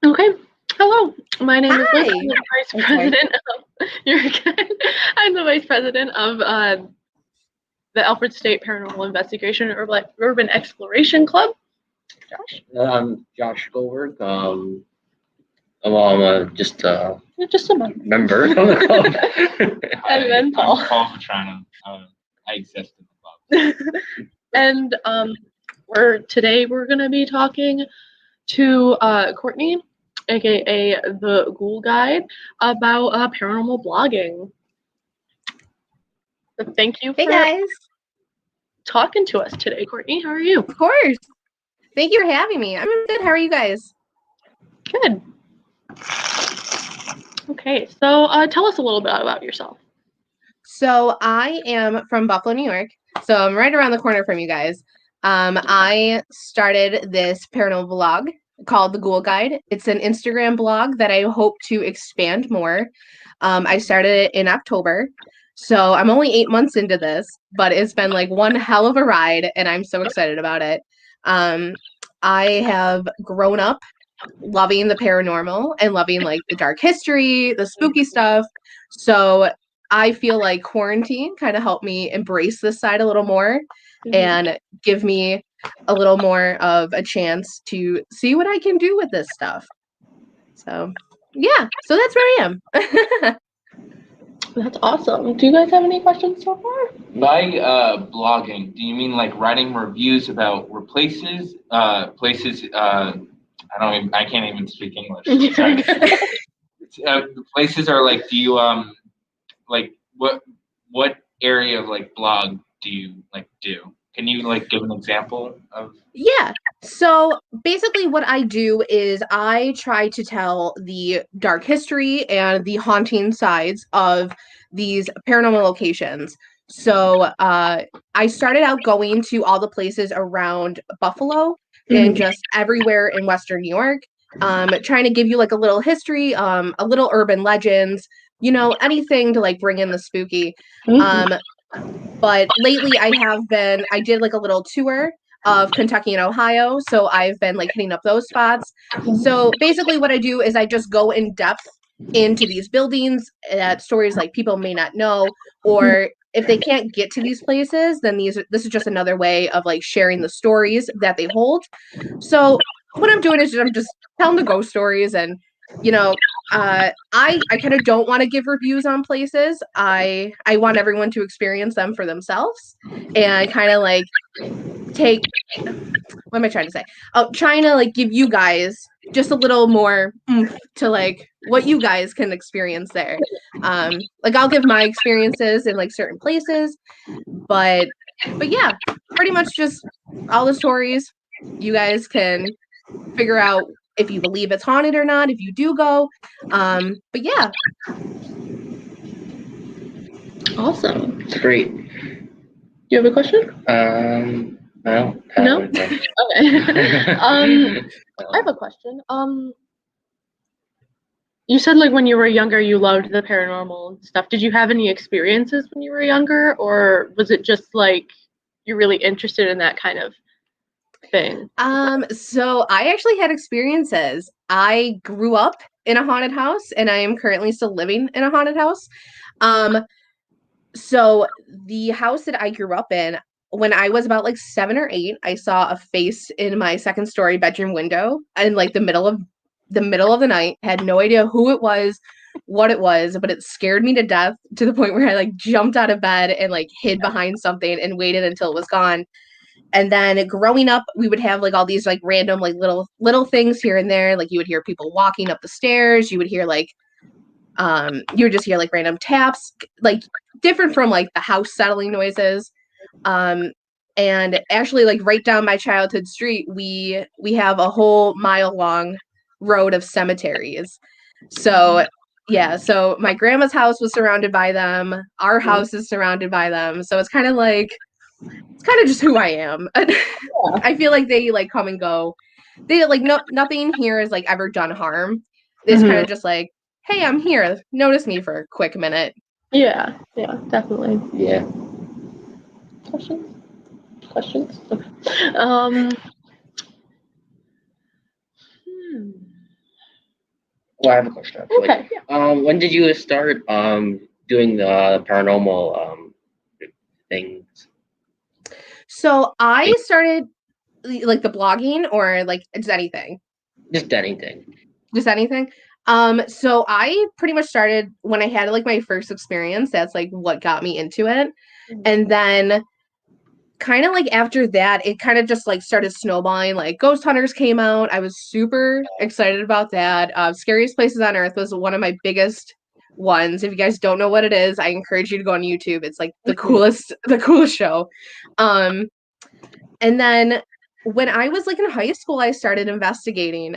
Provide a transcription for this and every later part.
Okay. Hello. My name is Liz. Hi. I'm the vice president of you're good. I'm the vice president of the Alfred State Paranormal Investigation Urban Exploration Club. Josh? I'm Josh Goldberg. I'm just You're just a member. member of the club. And then Paul. I'm Paul Petrano. I exist in the club. And today we're gonna be talking to Courtney, aka the Ghoul Guide, about paranormal blogging. So thank you Hey for guys. talking to us today, Courtney. How are you? Of course. Thank you for having me. I'm good. How are you guys? Good. Okay, so tell us a little bit about yourself. So I am from Buffalo, New York. So I'm right around the corner from you guys. I started this paranormal blog called The Ghoul Guide. It's an Instagram blog that I hope to expand more. I started it in October. So I'm only 8 months into this, but it's been like one hell of a ride, and I'm so excited about it. I have grown up loving the paranormal and loving like the dark history, the spooky stuff. So I feel like quarantine kind of helped me embrace this side a little more and give me a little more of a chance to see what I can do with this stuff. So yeah, so that's where I am. That's awesome. Do you guys have any questions so far? By blogging, do you mean like writing reviews about places? I can't even speak English. Sorry. The places are like, do you like what area of like blog do you like do? Can you like give an example of? Yeah. So basically what I do is I try to tell the dark history and the haunting sides of these paranormal locations. So I started out going to all the places around Buffalo and just everywhere in Western New York, trying to give you like a little history, a little urban legends, anything to like bring in the spooky. But lately I did like a little tour of Kentucky and Ohio. So I've been like hitting up those spots. So basically what I do is I just go in depth into these buildings, stories like people may not know, or if they can't get to these places, then this is just another way of like sharing the stories that they hold. So what I'm doing is I'm just telling the ghost stories, and I kind of don't want to give reviews on places. I want everyone to experience them for themselves and kind of like take, what am I trying to say? Trying to like give you guys just a little more to like what you guys can experience there. Like I'll give my experiences in like certain places, but yeah, pretty much just all the stories. You guys can figure out if you believe it's haunted or not, if you do go. But yeah. Awesome. Great. Do you have a question? No. No? Okay. I have a question. You said like when you were younger you loved the paranormal stuff. Did you have any experiences when you were younger, or was it just like you're really interested in that kind of thing? So I actually had experiences. I grew up in a haunted house, and I am currently still living in a haunted house. So the house that I grew up in, when I was about like 7 or 8, I saw a face in my second story bedroom window in like the middle of the night. Had no idea who it was, what it was, but it scared me to death, to the point where I like jumped out of bed and like hid behind something and waited until it was gone. And then growing up, we would have like all these like random like little things here and there. Like you would hear people walking up the stairs. You would hear like you would just hear like random taps, like different from like the house settling noises. And actually, like right down my childhood street, we have a whole mile long road of cemeteries. So yeah, so my grandma's house was surrounded by them. Our house is surrounded by them. So it's kind of just who I am. I feel like they like come and go. They like nothing here is like ever done harm. It's kind of just like, hey, I'm here. Notice me for a quick minute. Yeah, definitely. Yeah. Questions? Okay. Well, I have a question actually. Okay. Yeah. When did you start doing the paranormal things? So I started like the blogging or like just anything. Just anything. Just anything. So I pretty much started when I had like my first experience. That's like what got me into it. And then kind of like after that, it kind of just like started snowballing. Like Ghost Hunters came out. I was super excited about that. Scariest Places on Earth was one of my biggest ones. If you guys don't know what it is, I encourage you to go on YouTube. It's like the coolest show. And then when I was like in high school, I started investigating.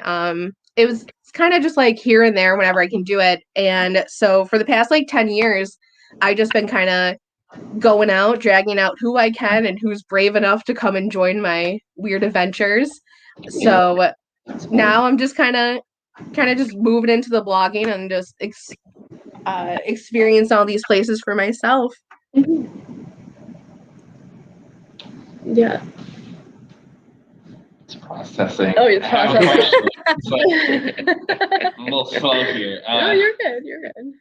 It was kind of just like here and there whenever I can do it. And so for the past like 10 years, I just been kind of going out, dragging out who I can and who's brave enough to come and join my weird adventures. So now I'm just kind of just moving into the blogging and just experience all these places for myself. Yeah. It's processing. Oh, it's I have a processing. question. I'm a little slow here. No, you're good. You're good.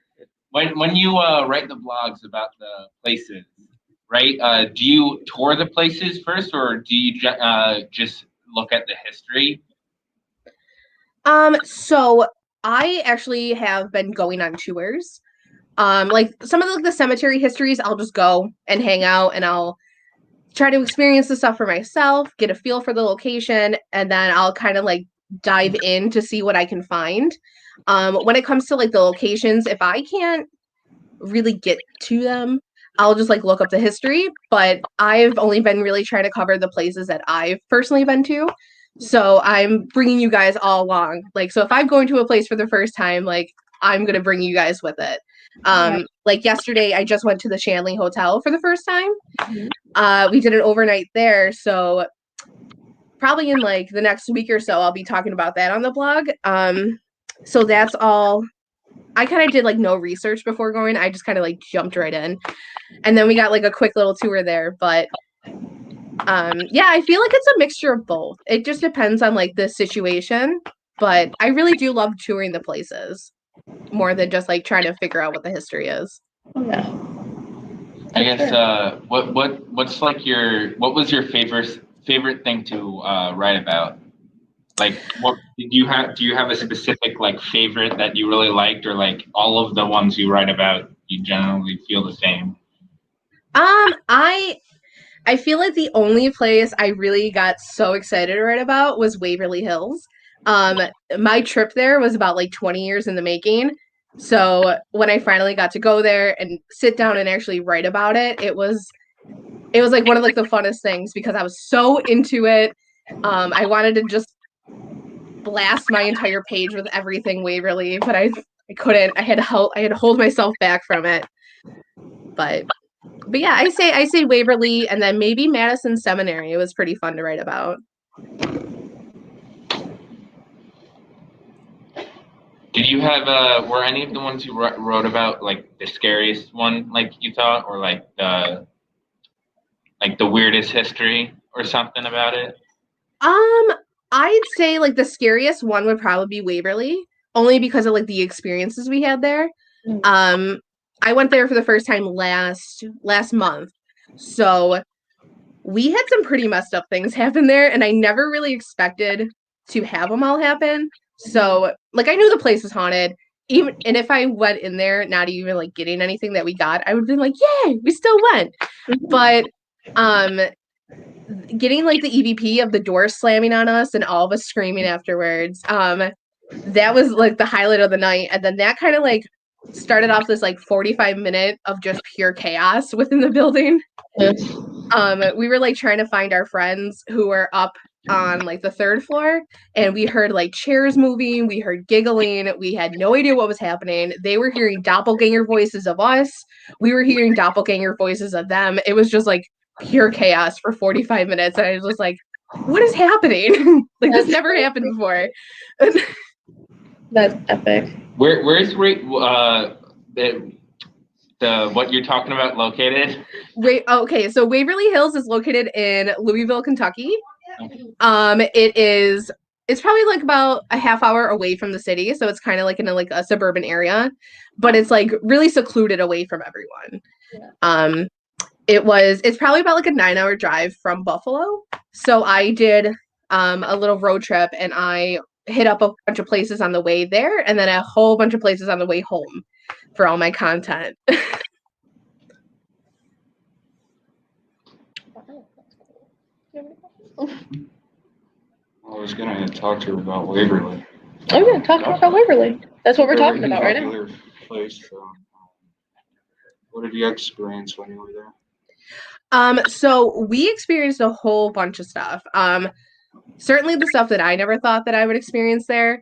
When you write the blogs about the places, right? Do you tour the places first, or do you just look at the history? So I actually have been going on tours. Like some of the cemetery histories, I'll just go and hang out and I'll try to experience the stuff for myself, get a feel for the location, and then I'll kind of like dive in to see what I can find. When it comes to like the locations, if I can't really get to them, I'll just like look up the history, but I've only been really trying to cover the places that I've personally been to. So I'm bringing you guys all along. Like, so if I'm going to a place for the first time, like I'm going to bring you guys with it. Like yesterday, I just went to the Shanley Hotel for the first time. We did an overnight there. So probably in like the next week or so, I'll be talking about that on the blog. So that's all. I kind of did like no research before going. I just kind of like jumped right in. And then we got like a quick little tour there. But yeah, I feel like it's a mixture of both. It just depends on like the situation. But I really do love touring the places more than just like trying to figure out what the history is. Yeah. I guess what's like what was your favorite thing to write about? Like, what do you have a specific like favorite that you really liked, or like all of the ones you write about you generally feel the same? I feel like the only place I really got so excited to write about was Waverly Hills. My trip there was about like 20 years in the making. So when I finally got to go there and sit down and actually write about it, it was like one of like the funnest things because I was so into it. I wanted to just blast my entire page with everything Waverly, but I couldn't. I had to hold myself back from it. But yeah, I say Waverly, and then maybe Madison Seminary. It was pretty fun to write about. Did you have were any of the ones you wrote about like the scariest one, like you thought, or like the weirdest history or something about it? I'd say like the scariest one would probably be Waverly, only because of like the experiences we had there. I went there for the first time last month. So we had some pretty messed up things happen there, and I never really expected to have them all happen. So like I knew the place was haunted. And if I went in there not even like getting anything that we got, I would have been like, yay, we still went. But getting like the EVP of the door slamming on us and all of us screaming afterwards, that was like the highlight of the night. And then that kind of like started off this like 45-minute of just pure chaos within the building. We were like trying to find our friends who were up on like the third floor, and we heard like chairs moving, we heard giggling, we had no idea what was happening. They were hearing doppelganger voices of us, we were hearing doppelganger voices of them. It was just like pure chaos for 45 minutes, and I was just like, what is happening? Like this never happened before. That's epic. Where's the what you're talking about located? Okay, so Waverly Hills is located in Louisville, Kentucky. It is it's probably like about a half hour away from the city, so it's kind of like in a suburban area, but it's like really secluded away from everyone. Yeah. It's probably about like a 9-hour drive from Buffalo. So I did a little road trip, and I hit up a bunch of places on the way there, and then a whole bunch of places on the way home for all my content. Wow, that's cool. Do you have any questions? I was gonna talk to her about Waverly. Oh yeah, talk about Waverly. That's what we're talking Very about right now. popular place. What did you experience when you were there? So we experienced a whole bunch of stuff. Certainly the stuff that I never thought that I would experience there.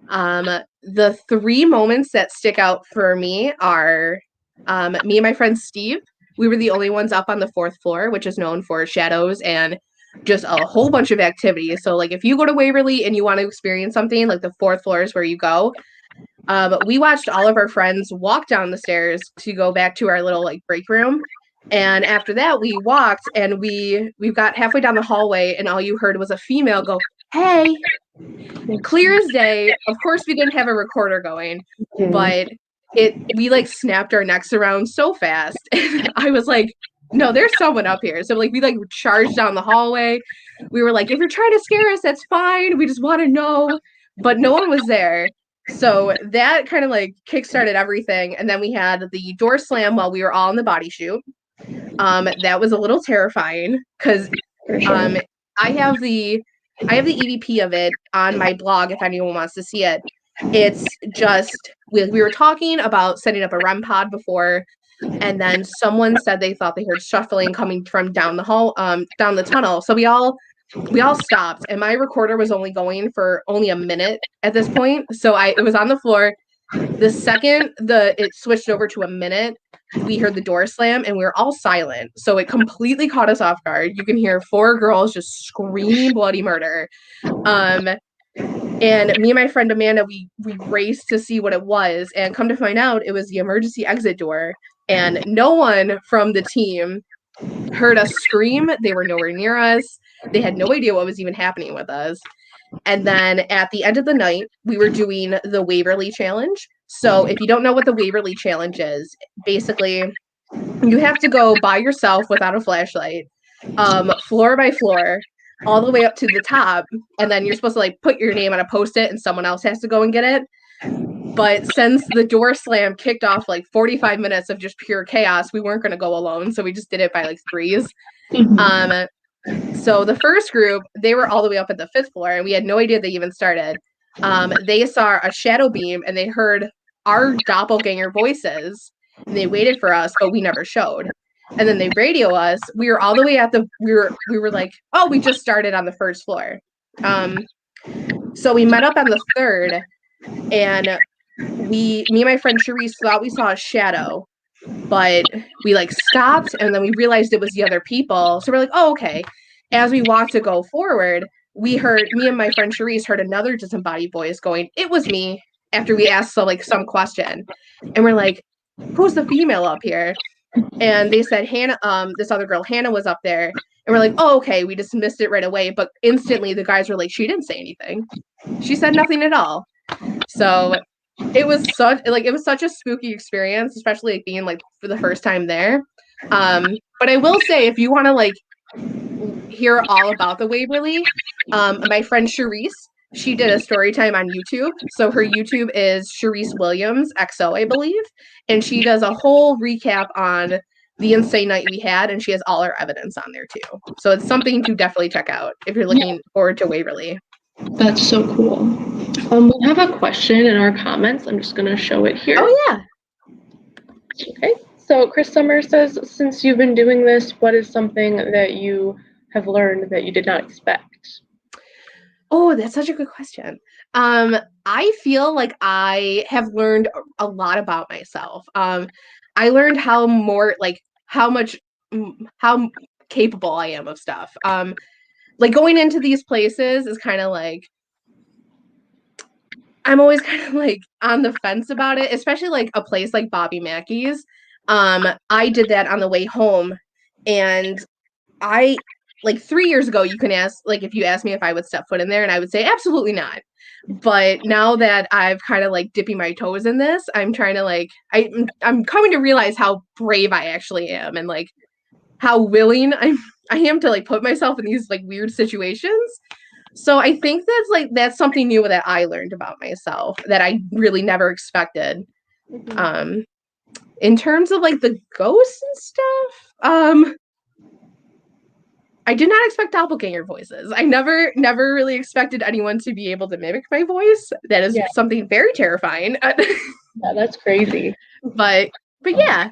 The 3 moments that stick out for me are me and my friend Steve. We were the only ones up on the 4th floor, which is known for shadows and just a whole bunch of activities. So like if you go to Waverly and you want to experience something, like the 4th floor is where you go. We watched all of our friends walk down the stairs to go back to our little like break room. And after that, we walked, and we got halfway down the hallway, and all you heard was a female go, "Hey," clear as day. Of course, we didn't have a recorder going, but we like snapped our necks around so fast. And I was like, no, there's someone up here. So like we like charged down the hallway. We were like, if you're trying to scare us, that's fine. We just want to know. But no one was there. So that kind of like kickstarted everything. And then we had the door slam while we were all in the body shoot. That was a little terrifying because I have the EVP of it on my blog if anyone wants to see it. It's just we were talking about setting up a REM pod before, and then someone said they thought they heard shuffling coming from down the hall, down the tunnel. So we all stopped, and my recorder was only going for only a minute at this point. So it was on the floor. The second it switched over to a minute, we heard the door slam, and we were all silent. So it completely caught us off guard. You can hear 4 girls just screaming bloody murder. And me and my friend Amanda, we raced to see what it was, and come to find out it was the emergency exit door. And no one from the team heard us scream. They were nowhere near us. They had no idea what was even happening with us. And then at the end of the night, we were doing the Waverly challenge. So if you don't know what the Waverly challenge is, basically you have to go by yourself without a flashlight, floor by floor, all the way up to the top. And then you're supposed to like put your name on a Post-it, and someone else has to go and get it. But since the door slam kicked off like 45 minutes of just pure chaos, we weren't going to go alone. So we just did it by like threes. So the first group, they were all the way up at the 5th floor, and we had no idea they even started. They saw a shadow beam, and they heard our doppelganger voices, and they waited for us, but we never showed. And then they radio us. We were all the way at we were like, oh, we just started on the 1st floor. So we met up on the 3rd, and me and my friend Charisse thought we saw a shadow, but we like stopped, and then we realized it was the other people. So we're like, oh, okay. As we walked to go forward, me and my friend Charisse heard another disembodied voice going, "It was me," after we asked some question. And we're like, who's the female up here? And they said Hannah, this other girl, Hannah, was up there. And we're like, oh, okay, we dismissed it right away. But instantly the guys were like, she didn't say anything. She said nothing at all. So it was such a spooky experience, especially like being like for the first time there. But I will say, if you want to like hear all about the Waverly, my friend Charisse, she did a story time on YouTube. So her YouTube is Charisse Williams XO, I believe, and she does a whole recap on the insane night we had, and she has all our evidence on there too. So it's something to definitely check out if you're looking forward to Waverly. That's so cool. We have a question in our comments. I'm just going to show it here. Oh yeah. Okay. So Chris Summer says, since you've been doing this, what is something that you have learned that you did not expect? Oh, that's such a good question. I feel like I have learned a lot about myself. I learned how capable I am of stuff. Like going into these places is kind of like, I'm always kind of like on the fence about it, especially like a place like Bobby Mackey's. I did that on the way home, and I like 3 years ago, you can ask, like, if you asked me if I would step foot in there, and I would say absolutely not. But now that I've kind of like dipping my toes in this, I'm trying to like, I'm coming to realize how brave I actually am, and like how willing I am to like put myself in these like weird situations. So I think that's something new that I learned about myself that I really never expected. Mhm. In terms of like the ghosts and stuff, I did not expect doppelganger voices. I never really expected anyone to be able to mimic my voice. That is Yeah. something very terrifying. Yeah, that's crazy. but yeah.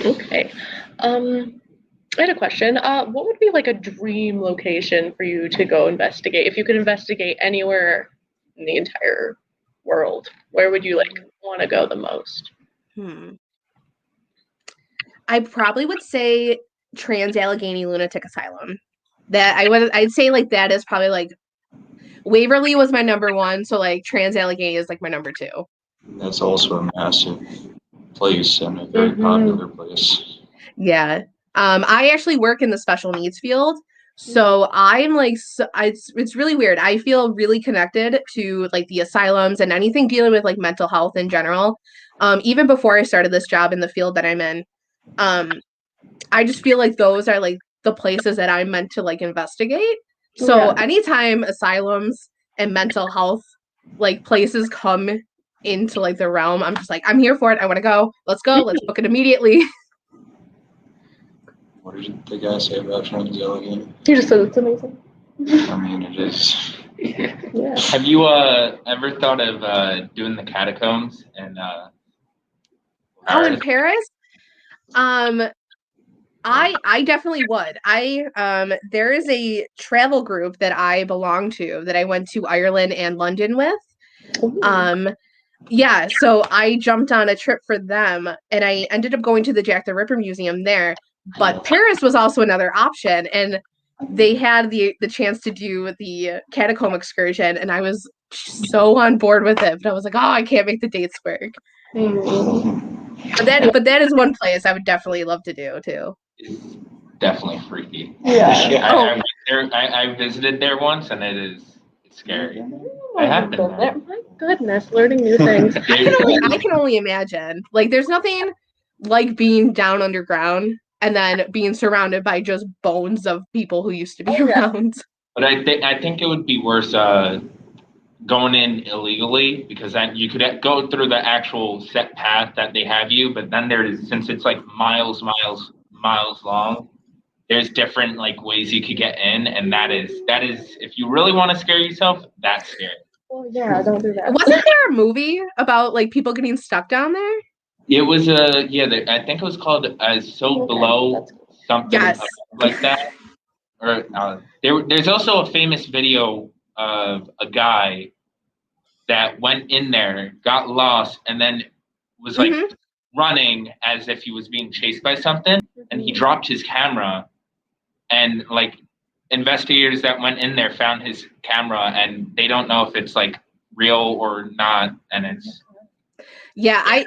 Okay. I had a question. What would be like a dream location for you to go investigate? If you could investigate anywhere in the entire world, where would you like want to go the most? I probably would say Trans-Allegheny Lunatic Asylum. I'd say like that is probably like Waverly was my number one, so like Trans-Allegheny is like my number two. That's also a massive place and a very popular place. Yeah. I actually work in the special needs field. So I'm like, it's really weird. I feel really connected to like the asylums and anything dealing with like mental health in general. Even before I started this job in the field that I'm in, I just feel like those are like the places that I'm meant to like investigate. So anytime asylums and mental health like places come into like the realm, I'm just like, I'm here for it. I want to go. Let's go. Let's book it immediately. What did the guy say about Trans-Allegheny? He just said it's amazing. I mean, it is. Yeah. Have you ever thought of doing the Catacombs and in Paris? I definitely would. There is a travel group that I belong to that I went to Ireland and London with. Ooh. Yeah, so I jumped on a trip for them and I ended up going to the Jack the Ripper Museum there. But Paris was also another option, and they had the chance to do the catacomb excursion, and I was so on board with it. But I was like, oh, I can't make the dates work. But that is one place I would definitely love to do too. It's definitely freaky. Yeah. I visited there once, and it's scary. Oh, I have been there. my goodness, learning new things. I can only imagine. Like, there's nothing like being down underground and then being surrounded by just bones of people who used to be around. But I think it would be worse going in illegally, because then you could go through the actual set path that they have you, but then since it's like miles long, there's different like ways you could get in, and that is if you really want to scare yourself, that's scary. Well, yeah, don't do that. Wasn't there a movie about like people getting stuck down there? It was I think it was called So Below, something like that. Or there's also a famous video of a guy that went in there, got lost, and then was like running as if he was being chased by something, and he dropped his camera, and like investigators that went in there found his camera, and they don't know if it's like real or not, and it's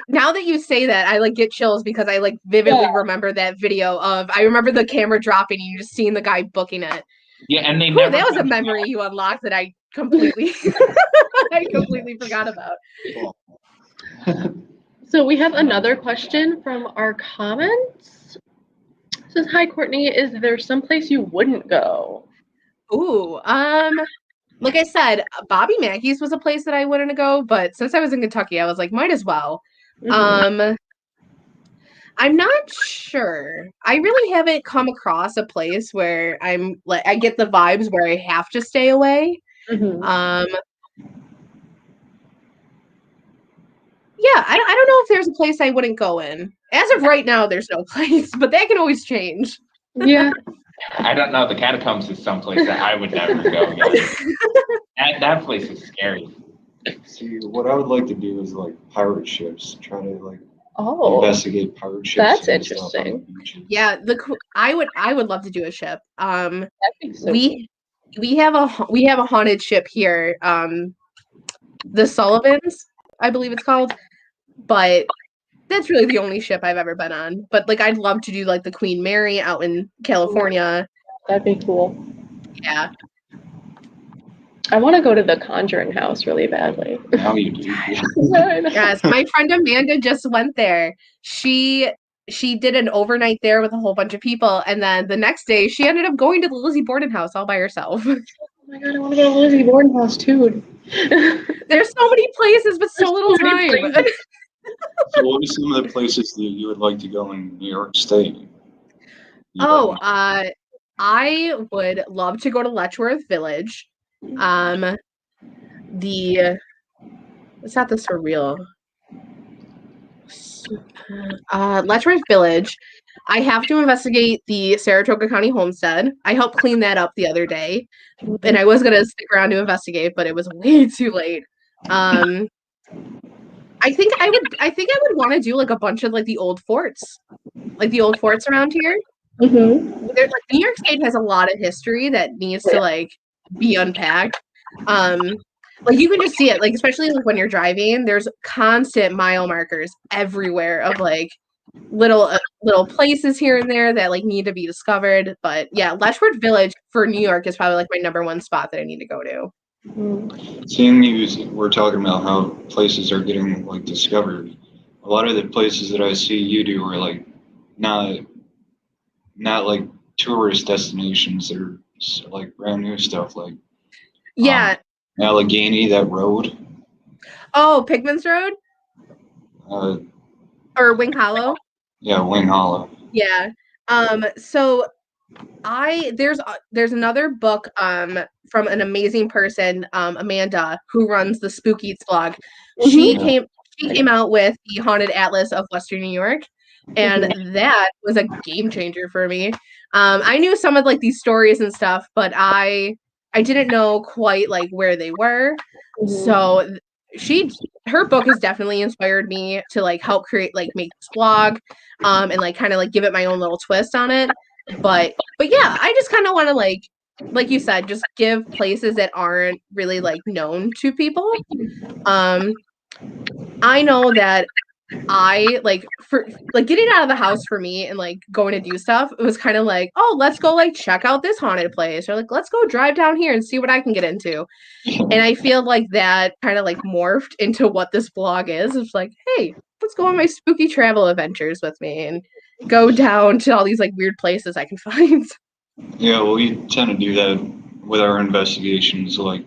now that you say that, I like get chills because I like vividly remember that video I remember the camera dropping and you just seeing the guy booking it. Yeah, and that was a memory you unlocked that I completely forgot about. So we have another question from our comments. It says, hi Courtney, is there someplace you wouldn't go? Ooh, like I said, Bobby Mackey's was a place that I wouldn't go, but since I was in Kentucky, I was like, might as well. I'm not sure. I really haven't come across a place where I'm like, I get the vibes where I have to stay away. Yeah, I don't know if there's a place I wouldn't go in. As of right now, there's no place, but that can always change. Yeah. I don't know. The Catacombs is someplace that I would never go. That place is scary. See, what I would like to do is like pirate ships. Try to like investigate pirate ships. That's interesting. Yeah, I would love to do a ship. That'd be so we have a haunted ship here. The Sullivans, I believe it's called. but that's really the only ship I've ever been on. But like, I'd love to do like the Queen Mary out in California. That'd be cool. Yeah. I want to go to the Conjuring House really badly. Now you do. Yes, my friend Amanda just went there. She did an overnight there with a whole bunch of people, and then the next day she ended up going to the Lizzie Borden house all by herself. Oh my god, I want to go to Lizzie Borden house too. There's so many places, but so little time. So what are some of the places that you would like to go in New York State? I would love to go to Letchworth Village. It's not the surreal. Letchworth Village. I have to investigate the Saratoga County Homestead. I helped clean that up the other day, and I was gonna stick around to investigate, but it was way too late. I think I would want to do like a bunch of like the old forts around here. Mm-hmm. There's like New York State has a lot of history that needs to like be unpacked. Like you can just see it, like especially like when you're driving, there's constant mile markers everywhere of like little places here and there that like need to be discovered. But yeah, Letchworth Village for New York is probably like my number one spot that I need to go to. Seeing you, we're talking about how places are getting like discovered. A lot of the places that I see you do are like not like tourist destinations. They're like brand new stuff, like Allegheny, that road. Oh, Pigman's Road? Or Wing Hollow? Yeah, Wing Hollow. Yeah. So there's another book from an amazing person, Amanda, who runs the Spook Eats blog. She came out with the Haunted Atlas of Western New York, and that was a game changer for me. I knew some of like these stories and stuff, but I didn't know quite like where they were. So her book has definitely inspired me to like help make this blog, and like kind of like give it my own little twist on it. But yeah, I just kind of want to like you said, just give places that aren't really like known to people. I know that for like getting out of the house for me and like going to do stuff, it was kind of like, oh, let's go like check out this haunted place, or like let's go drive down here and see what I can get into. And I feel like that kind of like morphed into what this blog is. It's like, hey, let's go on my spooky travel adventures with me and go down to all these like weird places I can find. Yeah, well, we tend to do that with our investigations. Like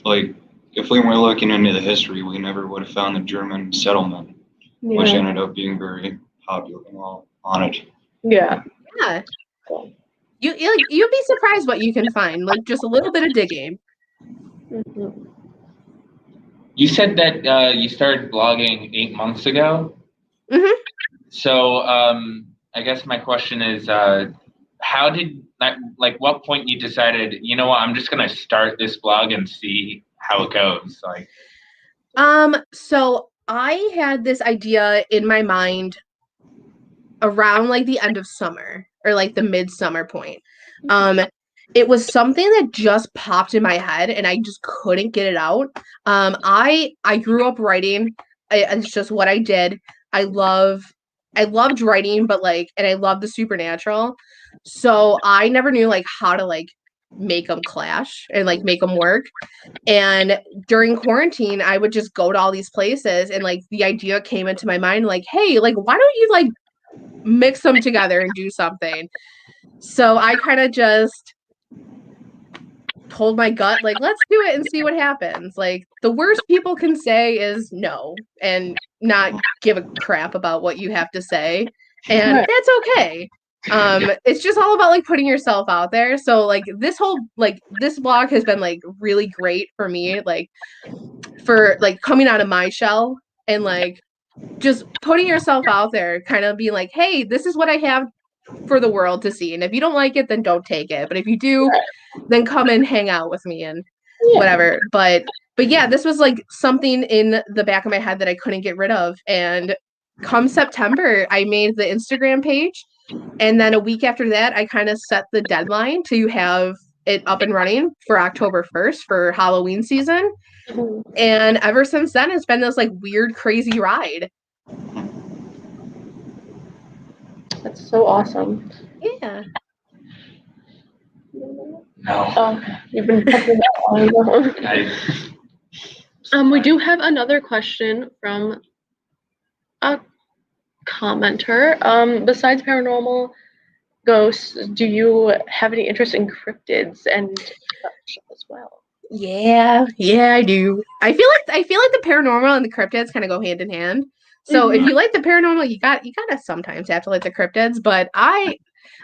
if we were looking into the history, we never would have found the German settlement, which ended up being very popular on it. Yeah. Yeah. You'd be surprised what you can find, like just a little bit of digging. You said that you started blogging 8 months ago. Mm-hmm. So I guess my question is, how did that, like, what point you decided, you know what, I'm just gonna start this blog and see how it goes? Like, so I had this idea in my mind around like the end of summer or like the midsummer point. It was something that just popped in my head and I just couldn't get it out. I grew up writing. It's just what I did. I loved writing, but like, and I love the supernatural. So I never knew like how to like make them clash and like make them work. And during quarantine, I would just go to all these places and like the idea came into my mind like, hey, like, why don't you like mix them together and do something? So I kind of just told my gut, like, let's do it and see what happens. Like, the worst people can say is no and not give a crap about what you have to say. And that's okay. It's just all about like putting yourself out there. So like this blog has been like really great for me, like for like coming out of my shell and like just putting yourself out there, kind of being like, hey, this is what I have for the world to see. And if you don't like it, then don't take it. But if you do, then come and hang out with me and whatever. But yeah, this was like something in the back of my head that I couldn't get rid of. And come September, I made the Instagram page. And then a week after that, I kind of set the deadline to have it up and running for October 1st for Halloween season. And ever since then, it's been this like weird, crazy ride. That's so awesome. Yeah. No. You've been pumping that on. We do have another question from a commenter. Besides paranormal ghosts, do you have any interest in cryptids and such as well? Yeah, I do. I feel like the paranormal and the cryptids kind of go hand in hand. So if you like the paranormal, you gotta sometimes have to like the cryptids. But I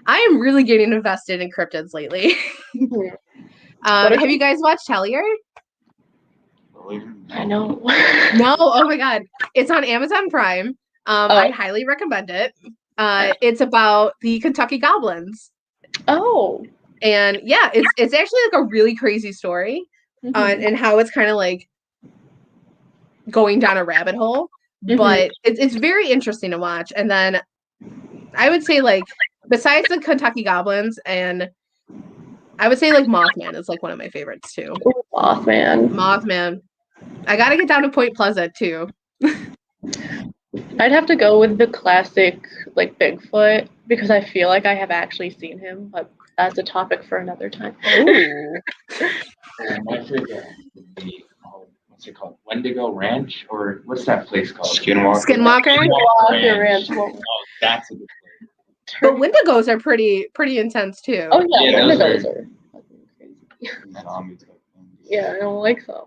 am really getting invested in cryptids lately. Have you guys watched Hellier? I know. No, oh my god, it's on Amazon Prime. I highly recommend it. It's about the Kentucky Goblins. Oh. And yeah, it's actually like a really crazy story. And how it's kind of like going down a rabbit hole, but it's very interesting to watch. And then I would say, like, besides the Kentucky Goblins, and I would say like Mothman is like one of my favorites too. Ooh, Mothman. I gotta get down to Point Pleasant too. I'd have to go with the classic like Bigfoot because I feel like I have actually seen him, but that's a topic for another time. My favorite would be, what's it called? Wendigo Ranch? Or what's that place called? Skinwalker. Ranch. Oh, that's a good place. But Wendigos are pretty intense too. Oh yeah, Wendigos are fucking crazy. Yeah, I don't like them.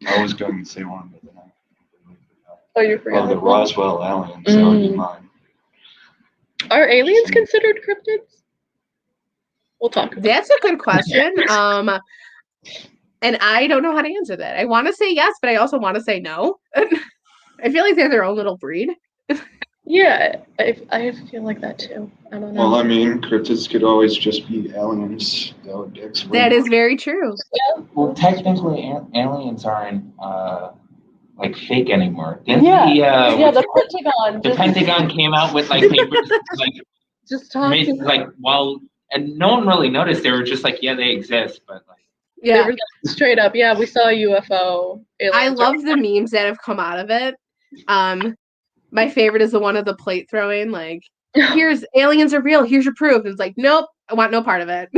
I was going to say one, but then I completely forgot. Oh, you forgot? Oh, the Roswell aliens. That would be mine. Are aliens considered cryptids? We'll talk about That's a good question. And I don't know how to answer that. I want to say yes, but I also want to say no. I feel like they're their own little breed. Yeah, I feel like that too. I don't know. Well, I mean, cryptids could always just be aliens. That is very true. Yeah. Well, technically, aliens aren't like fake anymore. Didn't the Pentagon. The Pentagon came out with like papers, like just talking. And no one really noticed. They were just like, yeah, they exist, but like. Yeah. They were straight up. Yeah, we saw a UFO. I love the memes that have come out of it. My favorite is the one of the plate throwing. Like, here's aliens are real. Here's your proof. It's like, nope, I want no part of it.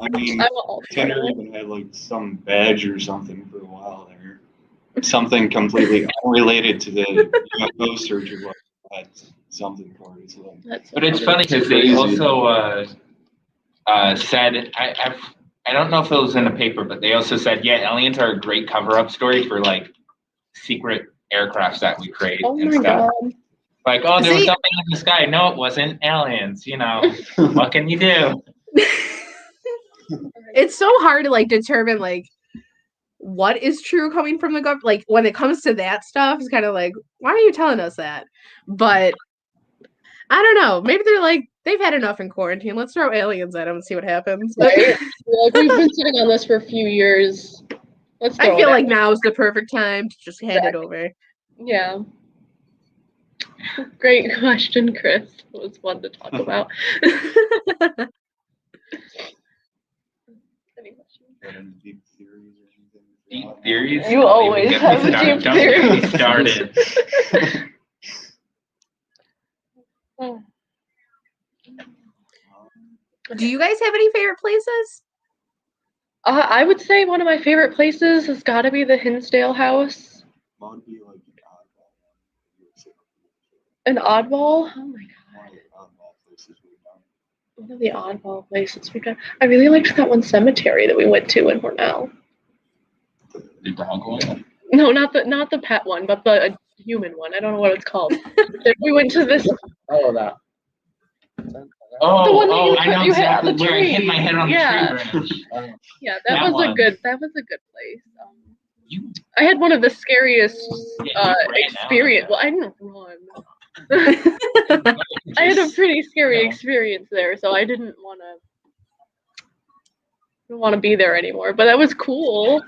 I mean, Tinder even had like some badge or something for a while there. Something completely unrelated to the UFO search or what had something for it. So but it's funny because they also said, I don't know if it was in the paper, but they also said, yeah, aliens are a great cover-up story for like secret aircrafts that we create and stuff. God. Like, oh, there was something in the sky. No, it wasn't aliens. You know, what can you do? It's so hard to like determine like what is true coming from the government. Like when it comes to that stuff, it's kind of like, why are you telling us that? But I don't know. Maybe they're like, they've had enough in quarantine. Let's throw aliens at them and see what happens. Right? Like we've been sitting on this for a few years. I feel like now is the perfect time to just hand it over. Yeah. Great question, Chris. It was fun to talk about. Any questions? Deep theories or anything? Deep theories? You always have deep theories. Don't get me started. Do you guys have any favorite places? I would say one of my favorite places has got to be the Hinsdale house. What would be like an oddball? Oh my god. One of the oddball places we've done. I really liked that one cemetery that we went to in Hornell. The dog one? No, not the pet one, but the human one. I don't know what it's called. We went to this. Oh, that. The one that you hit on the tree. Where I hit my head on the tree branch. Yeah, that was a good place. I had one of the scariest experience. Well, I didn't run. I had a pretty scary experience there, so I didn't want to be there anymore. But that was cool.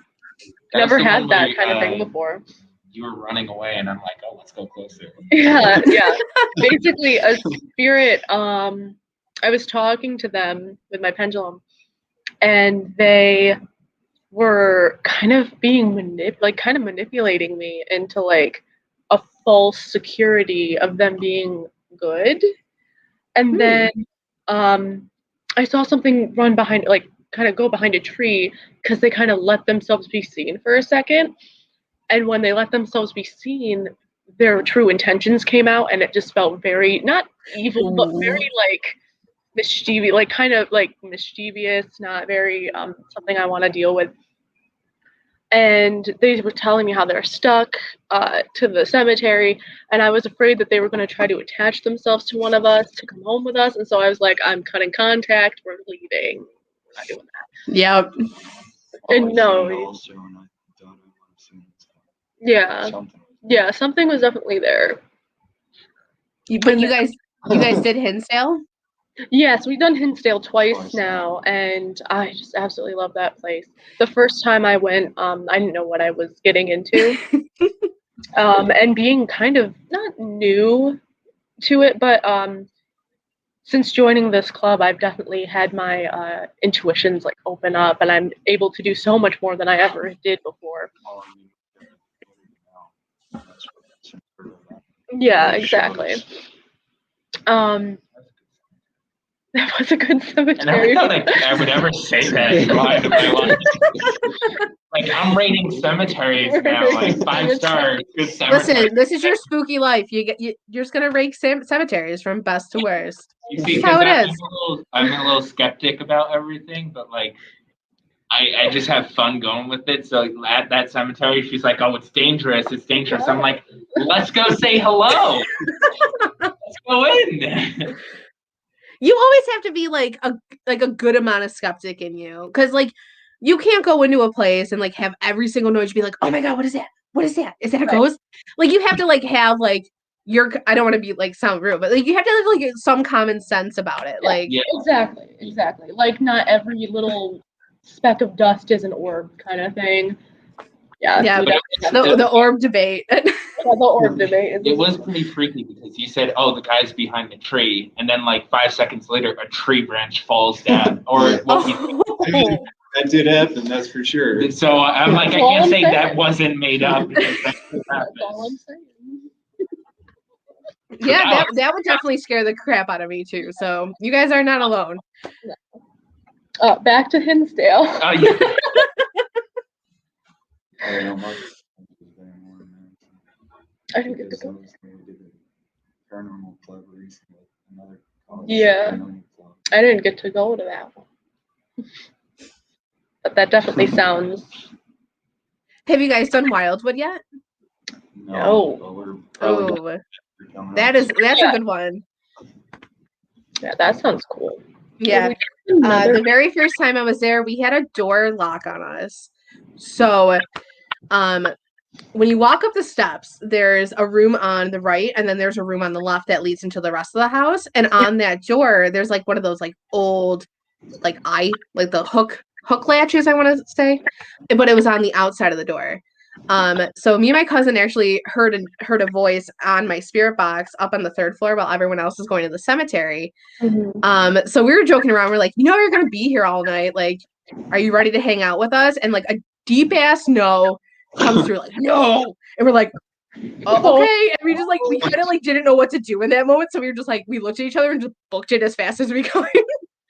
Never had that kind of thing before. You were running away, and I'm like, oh, let's go closer. Yeah. Basically, a spirit. I was talking to them with my pendulum, and they were kind of being manipulating me into like a false security of them being good. And then I saw something run behind, like kind of go behind a tree because they kind of let themselves be seen for a second. And when they let themselves be seen, their true intentions came out, and it just felt very, not evil, but very like mischievous, like kind of like mischievous, not very something I want to deal with. And they were telling me how they're stuck to the cemetery, and I was afraid that they were going to try to attach themselves to one of us to come home with us. And so I was like, I'm cutting contact. We're leaving. We're not doing that. Yep. And no. Also, and I thought I would have seen Yeah. something. Yeah, something was definitely there. But you guys did Hinsdale? Yes, we've done Hinsdale twice now, and I just absolutely love that place. The first time I went, I didn't know what I was getting into. And being kind of not new to it, but since joining this club, I've definitely had my intuitions like open up, and I'm able to do so much more than I ever did before. Yeah, exactly. That was a good cemetery. And I never thought like I would ever say that in my life. Like, I'm rating cemeteries now, like 5 stars. Good cemetery. Listen, this is your spooky life. You're just gonna rank cemeteries from best to worst. You see, That's how it because is. I'm a little skeptic about everything, but like I just have fun going with it. So at that cemetery, she's like, "Oh, it's dangerous. It's dangerous." I'm like, "Let's go say hello. Let's go in." You always have to be like a good amount of skeptic in you, because like you can't go into a place and like have every single noise be like, "Oh my god, what is that? What is that? Is that a ghost?" Like you have to like have like I don't want to be like sound rude, but like you have to have like some common sense about it. Like Exactly. Like not every little speck of dust is an orb kind of thing. Yeah. Yeah, the orb debate. The orb debate. It was pretty freaky because you said, "Oh, the guy's behind the tree," and then like 5 seconds later, a tree branch falls down. Or what that did happen, that's for sure. So I'm like, I can't say that wasn't made up. Because that's all I'm saying. Yeah, that would definitely scare the crap out of me too. So you guys are not alone. Back to Hinsdale. Oh, yeah. I didn't get to go. Paranormal club recently. Yeah. I didn't get to go to that one. But that definitely sounds. Have you guys done Wildwood yet? No. Oh, that's a good one. Yeah, that sounds cool. Yeah. The very first time I was there, we had a door lock on us. So, when you walk up the steps, there's a room on the right, and then there's a room on the left that leads into the rest of the house. And on that door, there's like one of those like old, like the hook latches, I want to say, but it was on the outside of the door. So me and my cousin actually heard a voice on my spirit box up on the 3rd floor while everyone else was going to the cemetery. Mm-hmm. So we were joking around. We're like, you're gonna be here all night. Like, are you ready to hang out with us? And like a deep ass no comes through, like, no. And we're like, oh, okay. And we kind of like didn't know what to do in that moment. So we were just like, we looked at each other and just booked it as fast as we could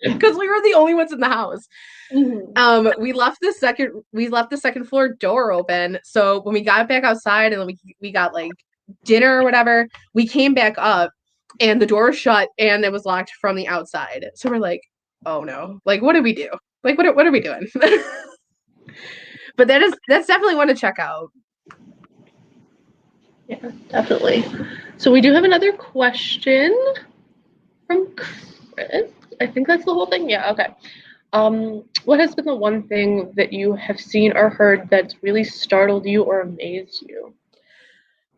because we were the only ones in the house. Mm-hmm. We left the second floor door open. So when we got back outside and we got like dinner or whatever, we came back up and the door was shut and it was locked from the outside. So we're like, oh no, like what do we do? Like what are we doing? But that's definitely one to check out. Yeah, definitely. So we do have another question from Chris. I think that's the whole thing. Yeah, okay. What has been the one thing that you have seen or heard that's really startled you or amazed you?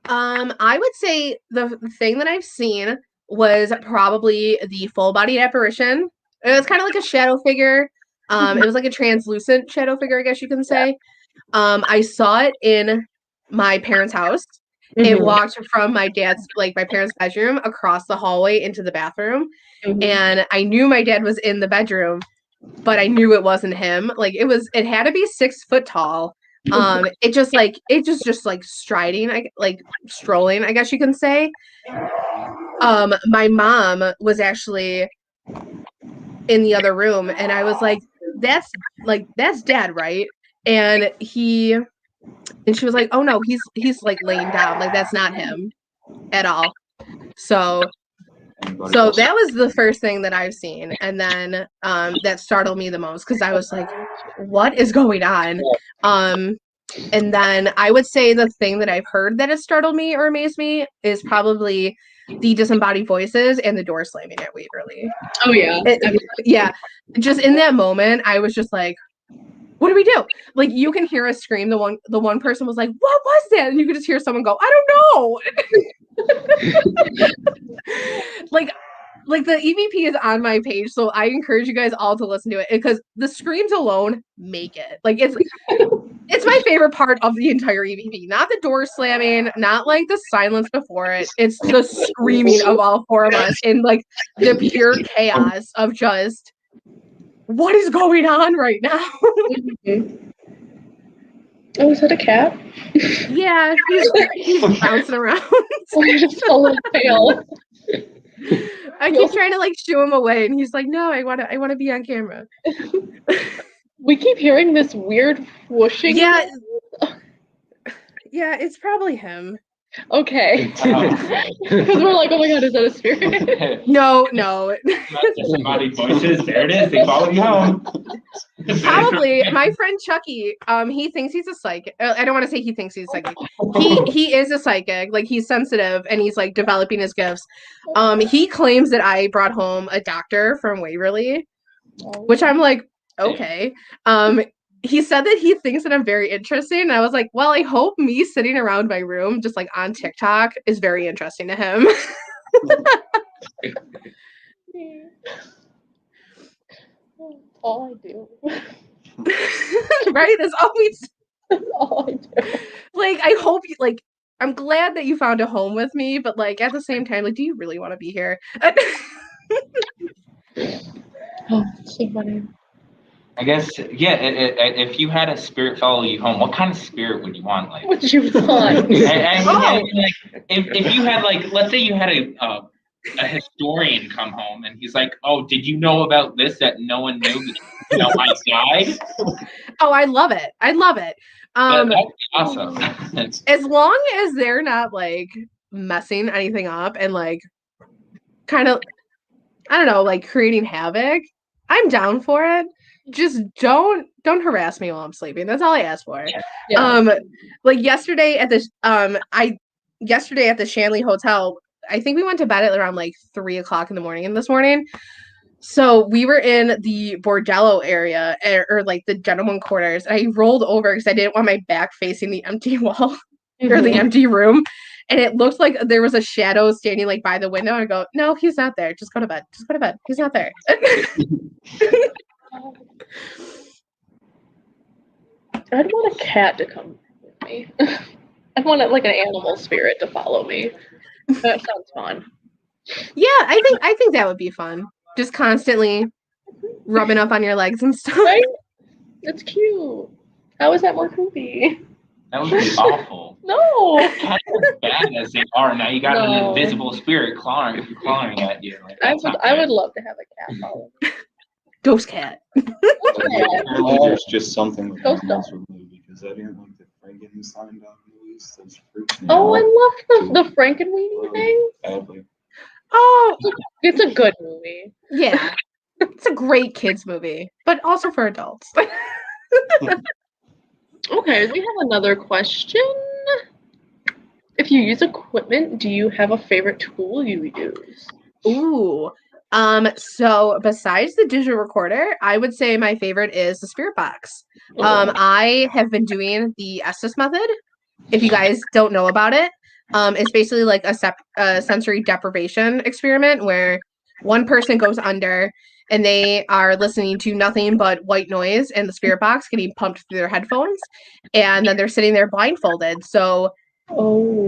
I would say the thing that I've seen was probably the full-bodied apparition. It was kind of like a shadow figure. It was like a translucent shadow figure, I guess you can say. I saw it in my parents' house. It walked from my parents' bedroom across the hallway into the bathroom. And I knew my dad was in the bedroom, but I knew it wasn't him. Like it had to be 6 foot tall. It just like striding, like strolling, I guess you can say. My mom was actually in the other room, and I was like, that's dad, right? And she was like, oh no, he's like laying down, like that's not him at all. So that was the first thing that I've seen, and then that startled me the most because I was like, what is going on? And then I would say the thing that I've heard that has startled me or amazed me is probably the disembodied voices and the door slamming at Waverly. Oh yeah. Yeah. Just in that moment, I was just like, what do we do? Like, you can hear us scream. The one person was like, what was that? And you could just hear someone go, I don't know. like the EVP is on my page, so I encourage you guys all to listen to it because the screams alone make it. Like, it's my favorite part of the entire EVP. Not the door slamming, not like the silence before it. It's the screaming of all four of us in like the pure chaos of just what is going on right now. Oh, is that a cat? Yeah, he's bouncing around. Just a little pale. I keep trying to like shoo him away, and he's like, "No, I want to be on camera." We keep hearing this weird whooshing. Yeah, it's probably him. Okay. Because we're like, oh my god, is that a spirit? No. Disembodied voices. There it is. They follow you home. Probably my friend Chucky. He thinks he's a psychic. I don't want to say he thinks he's psychic. He is a psychic. Like, he's sensitive and he's like developing his gifts. He claims that I brought home a doctor from Waverly, which I'm like, okay. He said that he thinks that I'm very interesting. And I was like, well, I hope me sitting around my room just like on TikTok is very interesting to him. All I do. Right? That's all I do. Like, I hope you like, I'm glad that you found a home with me, but like at the same time, like, do you really want to be here? Oh, so funny. I guess, yeah, if you had a spirit follow you home, what kind of spirit would you want? Like, What you want? I mean, like, if you had, like, let's say you had a historian come home and he's like, oh, did you know about this that no one knew? You know, I died. Oh, I love it. That'd be awesome. As long as they're not like messing anything up and like kind of, I don't know, like creating havoc, I'm down for it. Just don't harass me while I'm sleeping. That's all I ask for. Yeah. Like yesterday at the Shanley Hotel, I think we went to bed at around like 3 o'clock in the morning this morning. So we were in the bordello area or like the gentleman quarters. And I rolled over because I didn't want my back facing the empty wall or the empty room. And it looked like there was a shadow standing like by the window. And I go, no, he's not there. Just go to bed. He's not there. I'd want a cat to come with me. I'd want like an animal spirit to follow me. That sounds fun. Yeah, I think that would be fun. Just constantly rubbing up on your legs and stuff. Right? It's cute. How is that more creepy? That would be awful. No. Cats are bad as they are. Now you got an invisible spirit clawing at you. Like, I would love to have a cat follow me. Ghost cat. Apparently there's just something with Ghost animals with me because I didn't like the Frankenstein dog movies. Those freaks me Oh, out I love the Frankenweenie thing. badly. Oh, It's a good movie. yeah. It's a great kids movie, but also for adults. Okay, we have another question. If you use equipment, do you have a favorite tool you use? Ooh. So besides the digital recorder, I would say my favorite is the spirit box. I have been doing the Estes method. If you guys don't know about it, it's basically like a sensory deprivation experiment where one person goes under and they are listening to nothing but white noise and the spirit box getting pumped through their headphones, and then they're sitting there blindfolded. So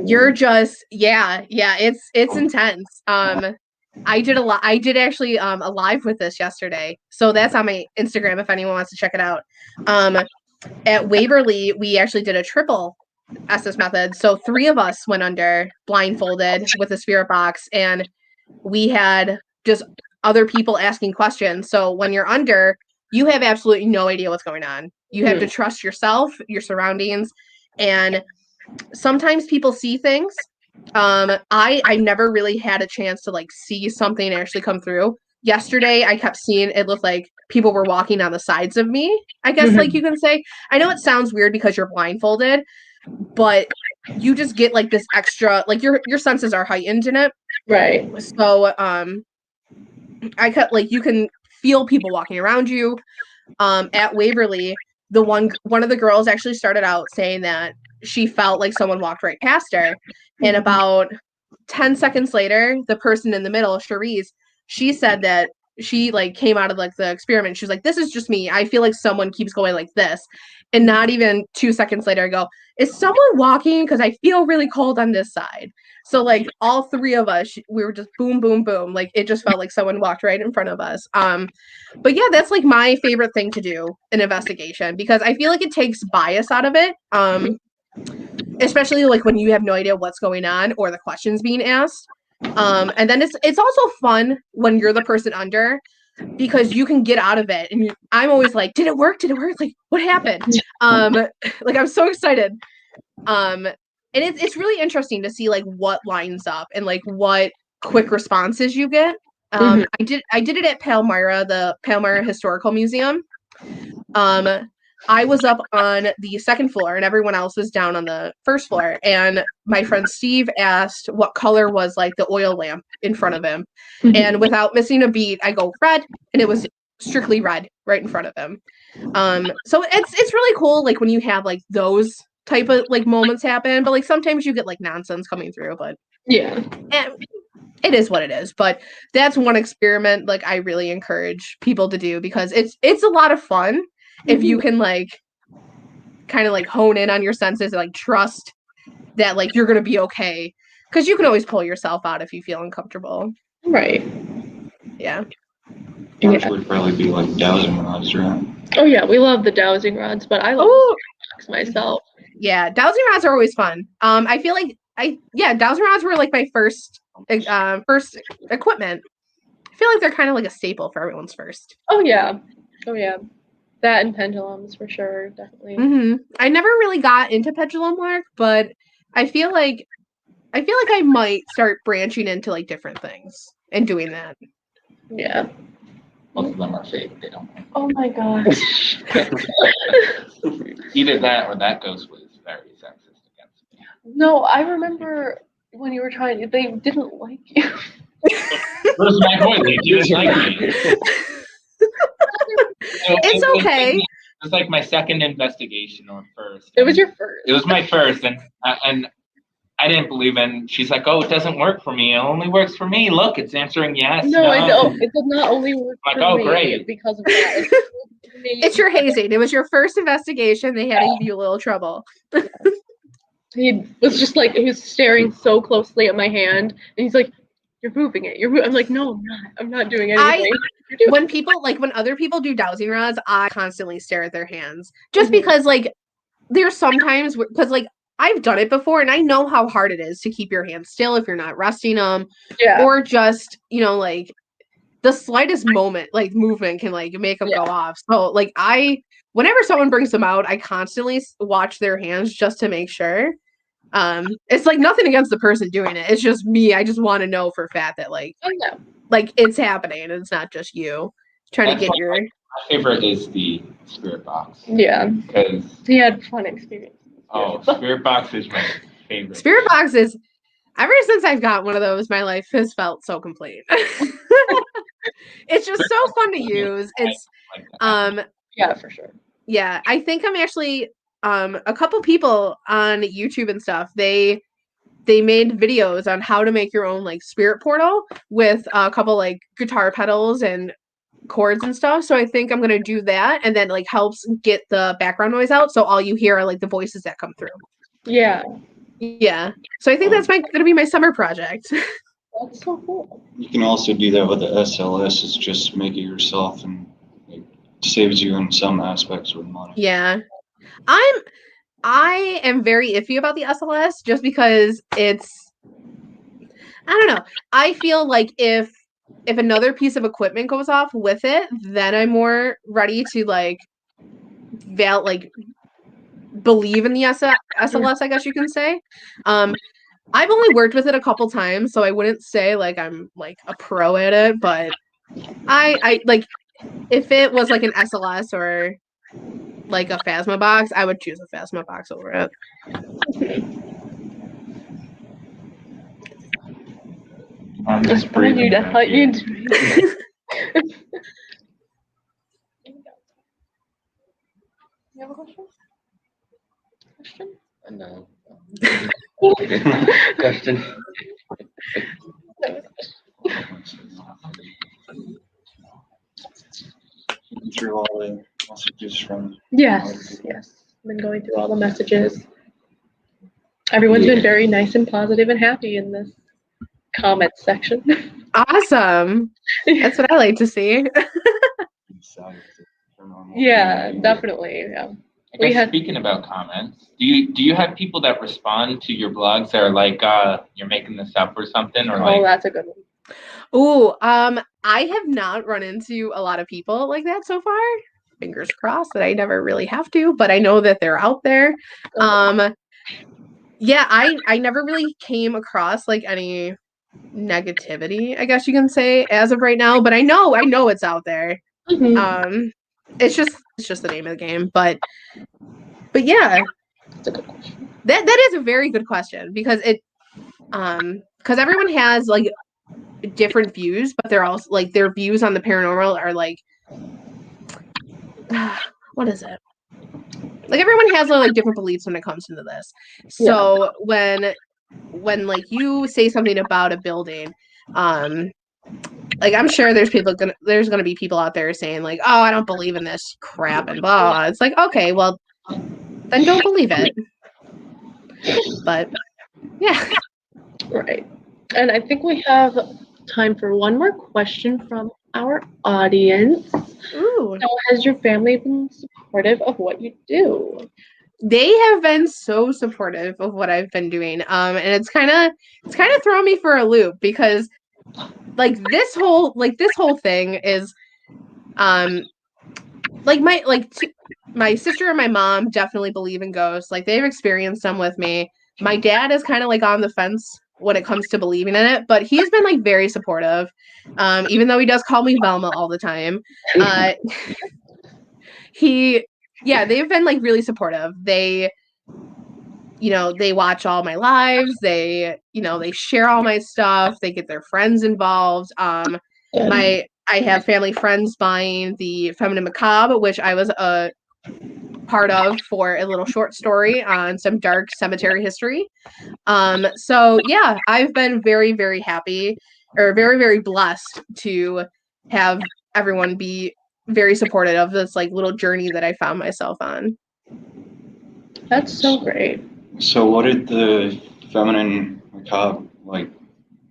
you're just it's intense. I did actually a live with this yesterday. So that's on my Instagram if anyone wants to check it out. at Waverly, we actually did a triple SS method. So 3 of us went under blindfolded with a spirit box, and we had just other people asking questions. So when you're under, you have absolutely no idea what's going on. You have to trust yourself, your surroundings, and sometimes people see things. I never really had a chance to like see something actually come through. Yesterday, I kept seeing it looked like people were walking on the sides of me, I guess, like you can say. I know it sounds weird because you're blindfolded, but you just get like this extra, like your senses are heightened in it. Right. So I kept like, you can feel people walking around you. At Waverly, one of the girls actually started out saying that she felt like someone walked right past her, and about 10 seconds later, the person in the middle, Cherise, she said that she like came out of like the experiment. She was like, "This is just me. I feel like someone keeps going like this," and not even 2 seconds later, I go, "Is someone walking? Because I feel really cold on this side." So like all 3 of us, we were just boom, boom, boom. Like it just felt like someone walked right in front of us. But yeah, that's like my favorite thing to do in investigation, because I feel like it takes bias out of it. Especially like when you have no idea what's going on or the questions being asked. And then it's also fun when you're the person under, because you can get out of it. And I'm always like, did it work? Did it work? Like, what happened? Like I'm so excited. And it's really interesting to see like what lines up and like what quick responses you get. I did it at Palmyra, the Palmyra Historical Museum. I was up on the 2nd floor and everyone else was down on the 1st floor. And my friend Steve asked what color was like the oil lamp in front of him. And without missing a beat, I go red, and it was strictly red right in front of him. So it's really cool like when you have like those type of like moments happen, but like sometimes you get like nonsense coming through, but Yeah. It is what it is. But that's one experiment like I really encourage people to do, because it's a lot of fun if you can like kind of like hone in on your senses and like trust that like you're gonna be okay, because you can always pull yourself out if you feel uncomfortable. Right. Yeah. Yours would probably be like dowsing rods, right? Oh yeah, we love the dowsing rods, but I love the myself. Yeah, dowsing rods are always fun. I feel like dowsing rods were like my first equipment. I feel like they're kind of like a staple for everyone's first. Oh yeah. That and pendulums for sure, definitely. I never really got into pendulum work, but I feel like I might start branching into like different things and doing that. Yeah. Most of them are fake. They don't. Oh my gosh. Either that or that ghost was very sexist against me. No, I remember when you were trying. They didn't like you. Where's my boy? They didn't like me. So It's okay. It was like my second investigation or first. It was your first. It was my first, and I didn't believe in. She's like, "Oh, it doesn't work for me. It only works for me. Look, it's answering yes." No, it did not only work like, for oh, me great. because of that. It's your hazing. It was your first investigation. They had to give you a little trouble. He was just like, he was staring so closely at my hand, and he's like, "You're moving it. I'm like, "No, I'm not. I'm not doing anything." When other people do dowsing rods, I constantly stare at their hands, just because like there's sometimes because like I've done it before and I know how hard it is to keep your hands still if you're not resting them, or just like the slightest movement can like make them go off. So like whenever someone brings them out, I constantly watch their hands just to make sure. It's like nothing against the person doing it. It's just me. I just want to know for a fact that like it's happening and it's not just you trying to get your. My favorite is the spirit box. Yeah, because he had fun experience. Oh, spirit box is my favorite. Spirit box is. Ever since I've got one of those, my life has felt so complete. It's just so fun to use. It's yeah, for sure. Yeah, I think I'm actually a couple people on YouTube and stuff. They made videos on how to make your own like spirit portal with a couple like guitar pedals and chords and stuff. So I think I'm gonna do that, and then like helps get the background noise out, so all you hear are like the voices that come through. Yeah. So I think that's gonna be my summer project. That's so cool. You can also do that with the SLS. It's just make it yourself, and it saves you in some aspects with money. Yeah. I am very iffy about the SLS just because it's, I don't know. I feel like if another piece of equipment goes off with it, then I'm more ready to like believe in the SLS, I guess you can say. I've only worked with it a couple times, so I wouldn't say like I'm like a pro at it, but I like if it was like an SLS or like a Phasma box, I would choose a Phasma box over it. Just find you to hunt you. You have a question? No. Question. Through all the messages from. Yes. Been going through all the messages. Everyone's been very nice and positive and happy in this comment section. Awesome. That's what I like to see. Yeah, definitely. Yeah. I guess speaking about comments, do you have people that respond to your blogs that are like, you're making this up or something, or like? Oh, that's a good one. Ooh, I have not run into a lot of people like that so far. Fingers crossed that I never really have to, but I know that they're out there. Yeah, I never really came across like any negativity, I guess you can say, as of right now, but I know it's out there. Mm-hmm. It's just the name of the game, but yeah, That's a good question. that is a very good question because because everyone has like different views, but they're also like their views on the paranormal are like what is it? Like everyone has like different beliefs when it comes into this. So when like you say something about a building, like I'm sure there's gonna be people out there saying like, oh, I don't believe in this crap and blah, blah. It's like, okay, well then don't believe it. But yeah. Right. And I think we have time for one more question from our audience. Ooh. So has your family been supportive of what you do? They have been so supportive of what I've been doing. And it's kind of throwing me for a loop because like this whole thing is like my sister and my mom definitely believe in ghosts. Like they've experienced them with me. My dad is kind of like on the fence when it comes to believing in it, but he's been like very supportive. Even though he does call me Velma all the time. They've been like really supportive. They watch all my lives. They share all my stuff. They get their friends involved. I have family friends buying the Feminine Macabre, which I was a part of for a little short story on some dark cemetery history. So yeah, I've been very, very happy or very, very blessed to have everyone be very supportive of this like little journey that I found myself on. That's so great. So what did the Feminine Macabre, like,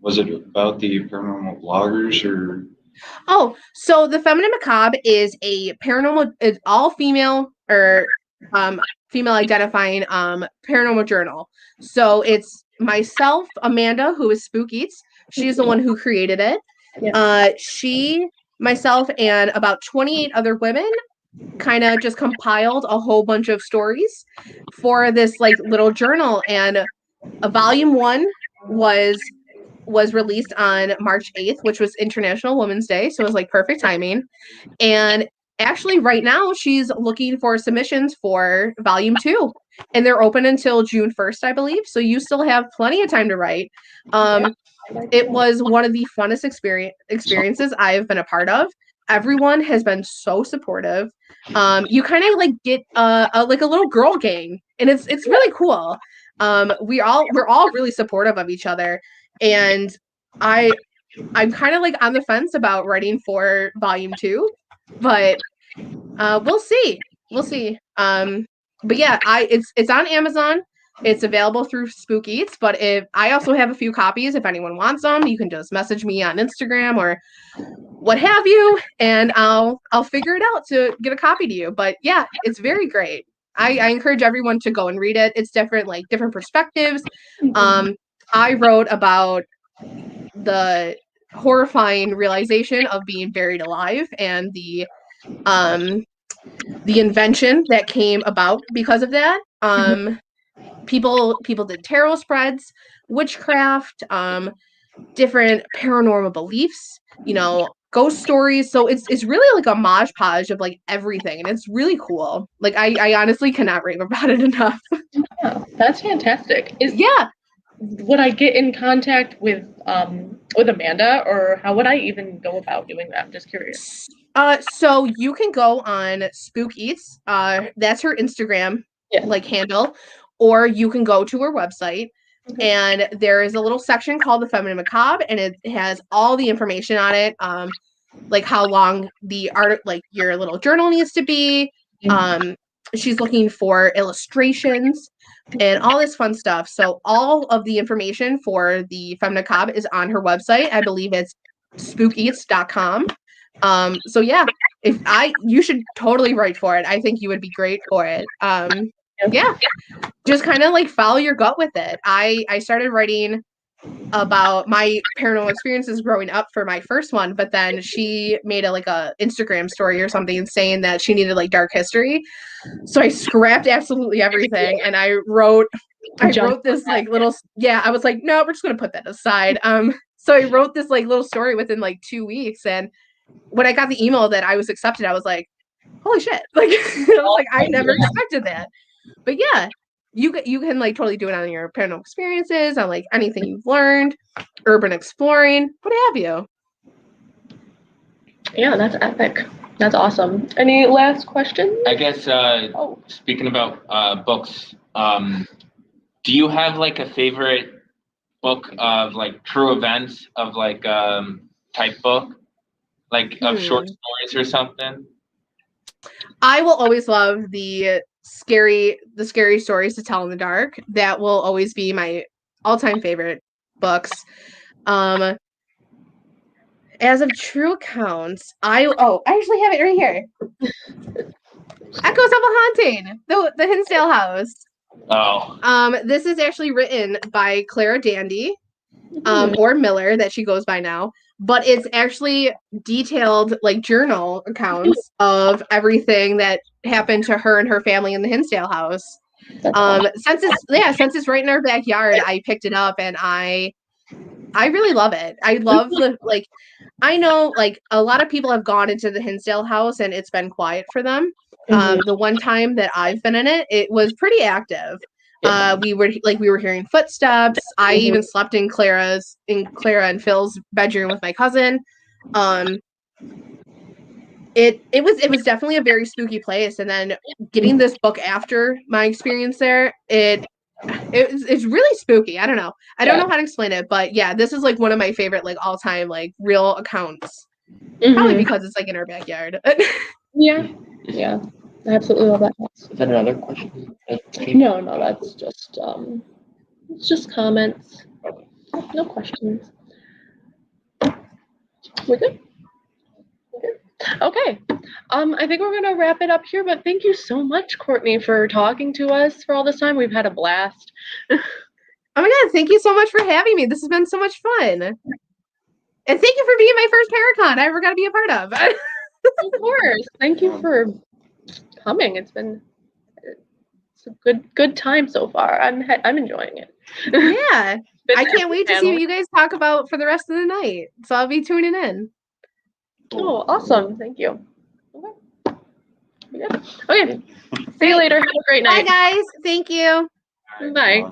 was it about the paranormal bloggers or? Oh, so the Feminine Macabre is a paranormal, it's all female or female identifying paranormal journal. So it's myself, Amanda, who is Spook Eats. She's the one who created it. Yeah. She, myself, and about 28 other women kind of just compiled a whole bunch of stories for this like little journal, and a volume 1 was released on March 8th, which was International Women's Day, so it was like perfect timing. And actually right now she's looking for submissions for volume 2, and they're open until June 1st, I believe, so you still have plenty of time to write. It was one of the funnest experiences I've been a part of. Everyone has been so supportive. You kind of like get a little girl gang, and it's really cool. We're all really supportive of each other, and I'm kind of like on the fence about writing for volume 2, but we'll see. But yeah, it's on Amazon. It's available through Spook Eats, but if I also have a few copies, if anyone wants them, you can just message me on Instagram or what have you, and I'll figure it out to get a copy to you. But yeah, it's very great. I encourage everyone to go and read it. It's different, like different perspectives. I wrote about the horrifying realization of being buried alive and the invention that came about because of that. People did tarot spreads, witchcraft, different paranormal beliefs, ghost stories. So it's really like a modge podge of like everything, and it's really cool. Like I honestly cannot rave about it enough. Yeah, that's fantastic. Yeah. Would I get in contact with Amanda, or how would I even go about doing that? I'm just curious. So you can go on Spook Eats. That's her Instagram handle, or you can go to her website. Okay. And there is a little section called the Feminine Macabre, and it has all the information on it. Like how long the art, like your little journal needs to be. She's looking for illustrations and all this fun stuff. So all of the information for the Feminine Macabre is on her website. I believe it's spookeats.com. So yeah, you should totally write for it. I think you would be great for it. Yeah, just kind of like follow your gut with it. I started writing about my paranormal experiences growing up for my first one, but then she made a Instagram story or something saying that she needed like dark history. So I scrapped absolutely everything and I wrote this like little, I was like, no, we're just gonna put that aside. So I wrote this like little story within like 2 weeks, and when I got the email that I was accepted, I was like, holy shit. Like I was like, I never expected that. But yeah, you can like totally do it on your paranormal experiences, on like anything you've learned, urban exploring, what have you. Yeah, that's epic. That's awesome. Any last questions? I guess speaking about books, do you have like a favorite book of like true events of like type book, like of short stories or something? I will always love the scary stories to tell in the dark. That will always be my all-time favorite books. As of true accounts, I actually have it right here. Echoes of a Haunting, the Hinsdale House. Oh. This is actually written by Clara Dandy, or Miller, that she goes by now. But it's actually detailed like journal accounts of everything that happened to her and her family in the Hinsdale house. Since it's right in our backyard, I picked it up and I really love it. I love I know like a lot of people have gone into the Hinsdale house and it's been quiet for them. The one time that I've been in it, it was pretty active. We were hearing footsteps. I even slept in Clara and Phil's bedroom with my cousin. It was definitely a very spooky place. And then getting this book after my experience there, it's really spooky. I don't know. I don't know how to explain it, but yeah, this is like one of my favorite like all time like real accounts. Probably because it's like in our backyard. Yeah. I absolutely love that. Is that another question? No, that's just it's just comments. No questions. We're good. Okay. I think we're gonna wrap it up here, but thank you so much, Courtney, for talking to us for all this time. We've had a blast. Oh my god, thank you so much for having me. This has been so much fun. And thank you for being my first ParaCon I ever got to be a part of. Of course. Thank you for coming. It's a good time so far. I'm enjoying it. Yeah. I can't wait to see what you guys talk about for the rest of the night. So I'll be tuning in. Oh, awesome. Thank you. Okay. See you later. Have a great night. Bye, guys. Thank you. Bye.